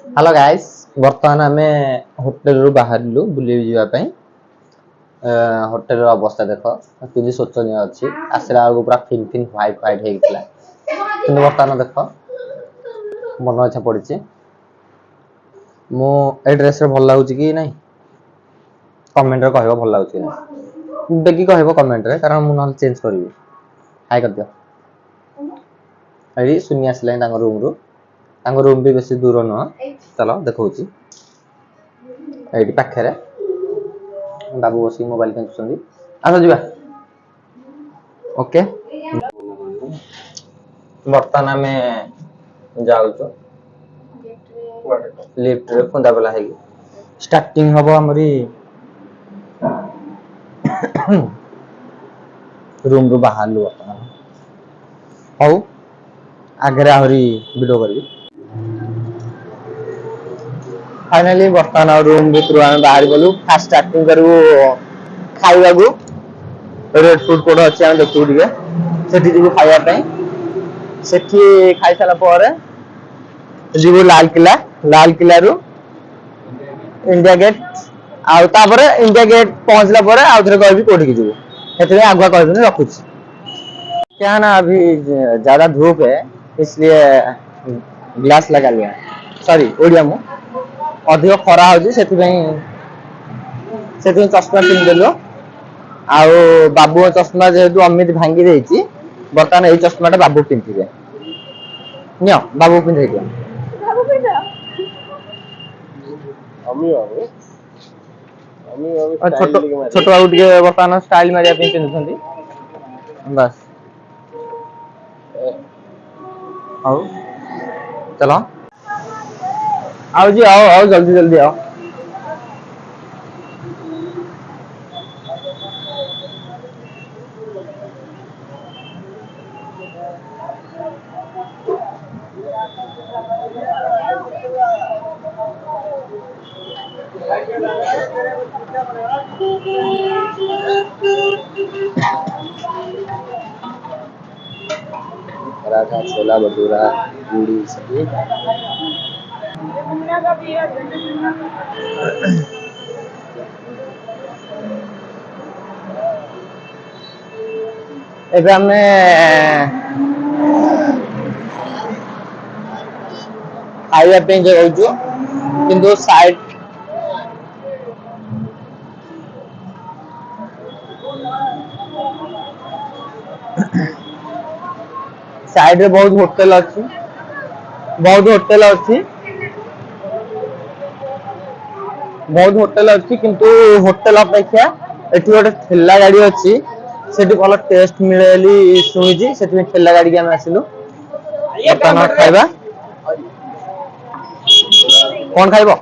Hello guys बर्तमान आम hotel रु बाहर बुले जावाई। होटेल अवस्था देख कि शोचनीय अच्छी आसला बेलू पूरा फिन फिन ह्वाइट ह्वाइट होता कि बर्तमान देख मन इच्छा पड़ी मु ड्रेस भल लगुच कि नहीं कमेंट कह भल लगुच देखिए कह कमेंट रे कारण मुझे चेंज करी हाई कर दियो ये सुनी आसला रूम रु रूम भी बेसी दूर नुह चलो देखा ये पाखे बाबू बस मोबाइल खेचुं आस जा ओके बर्तमान आम जाऊ लिफ्ट रे खुंदा पला है स्टार्टिंग हम आमरी रूम रु बाहर बर्तमान हौ आगे आहरी वीडियो करी फाइनाली बर्तमान रूम भर आम बाहर गलु फास्ट स्टार्टिंग करू खाइबा रेड फूड कोड अच्छी आम देखू टे जीव खावाई से खाई सारा जीव लाल किला रु इंडिया गेट आउे इंडिया गेट पहुंचला आउ थे कह कौटी जीव से आगुआ कह रखुच क्या ना अभी ज्यादा धूप है इसलिए ग्लास लगा लिया सॉरी ओडिया मु अधिक खरा हो चश्मा पिंधिदेलु आउ बाबू चश्मा जेहेतु अमित भांगी देती बर्तमान यही चश्माटा बाबू पिंधिबे नियो बाबू पिंधे दियो छोट बाबू टे बर्तमान स्टाइल मारिया पिंधुछंती बस आओ चलो आओ जी आओ आओ जल्दी जल्दी आओ पराठा छोला भटूरा पूरी सब्जी एबे हमें खाइबा पे जाऊछु किंतु साइड साइड रे बहुत होटल अच्छी किंतु होटल अपेक्षा एठी गोटे ठेला गाड़ी अच्छी सेठी भल टेस्ट मिले बोली शुणिची सेठी ठेला गाड़ी के आम आसिलु बर्तमान खाइबा कौन खाइबो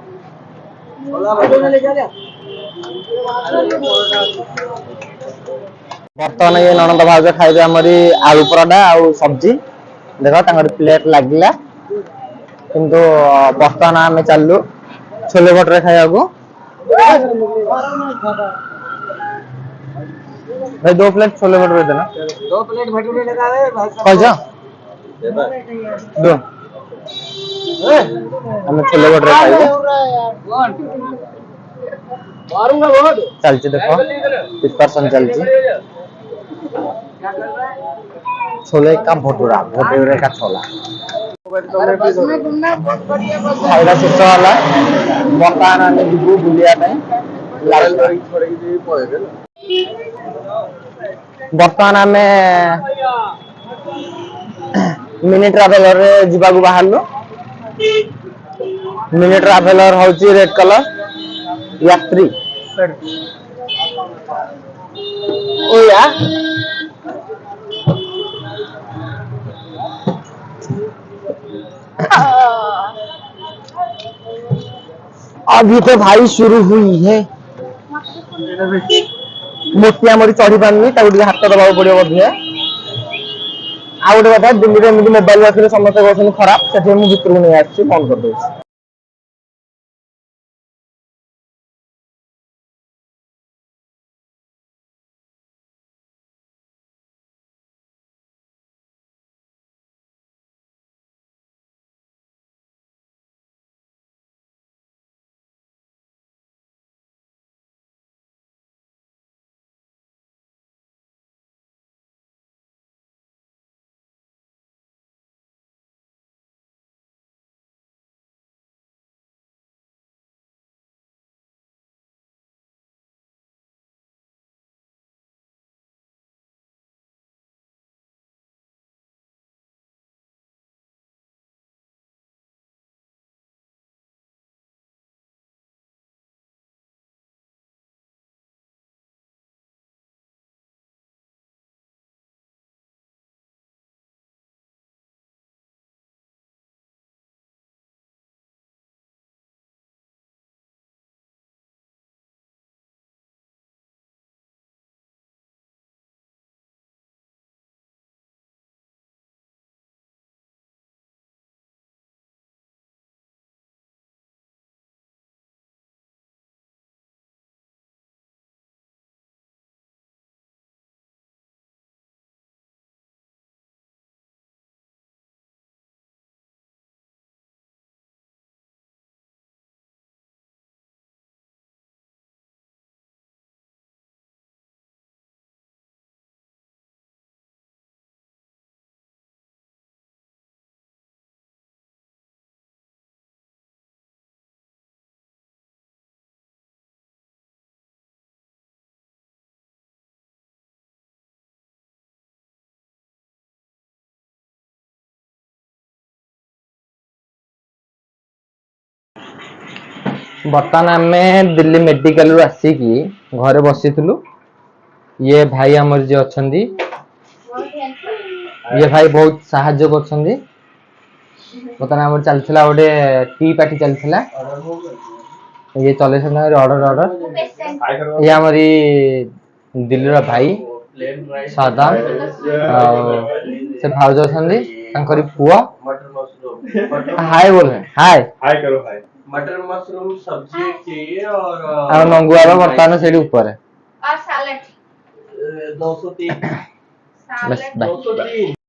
बर्तमान ये ननद भाउज खाइबे हमरी आलू पराठा आउ सब्जी देखो तांगर प्लेट लागला किंतु बर्तमान आम चलू छोले भटूरे खाइबा को भाई 2 प्लेट छोले भटूरे देना 2 प्लेट भटूरे लगा दे भाई दो हमें छोले भटूरे खाइबो मारूंगा बहुत चलची देखो प्रिपरेशन चलची छोले का भटूरा भटूरे का छोला खाइबा शेष वाला बर्तमान आम जीवु बुलिया बर्तमान आम मिनी ट्रावेलर रे जीवाकू बाहरलु मिनी ट्रावेलर होची रेड कलर यात्री ओ या अभी तो भाई शुरू हुई है मोती आमरी चढ़ी पारनी हाथ दबा पड़ो बोधे आ गोटे कथा दिल्ली में मोबाइल रखिले समस्त कहते खराब से भितर को नहीं आसी बंद कर दूसरी। बर्तमान आमे दिल्ली मेडिकल रु आसिकी घरे बसिथिलु ये भाई हमर जे अछंदी ये भाई बहुत साहाଯ୍य करछंदी बर्तमान हमर चलथिला ओडे टी पार्टी चलथिला ये चले छन ऑर्डर ये हमारी दिल्ली रा भाई सादा से भाउज अछंदी तांकरी पुआ हाय बोल हाय हाय करो हाय। मटर मशरूम सब्जी चाहिए और मंगुआ बर्तमान से ऊपर है और सैलेड 203 बस बाय 203